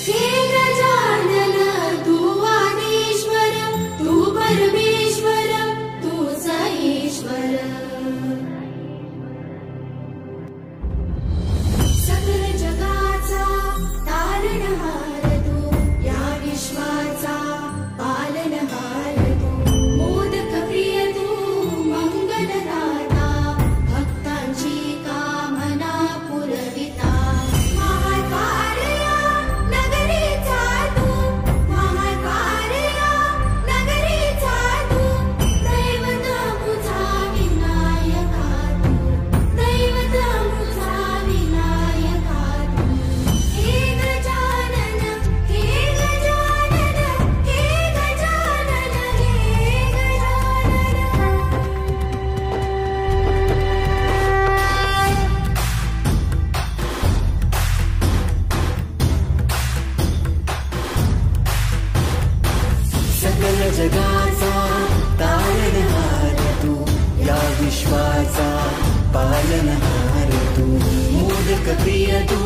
हे गजानन तू आदिश्वर तू परमेश्वर तूच ईश्वर सकल जगाचा तारणहार तू या विश्वाचा पालनहार तू मोदक प्रिय तू मंगलदाता भक्तांची कामना पुरविता महाकार्या नगरीचा तू महाकार्या नगरीचा तू दैवत मुझा विनायका तू दैवत मुझा विनायका तू हे गजानन हे गजानन हे गजानन हे सकल जगाचा तारणहार तू या विश्वाचा पालनहार तू मोदक प्रिय तू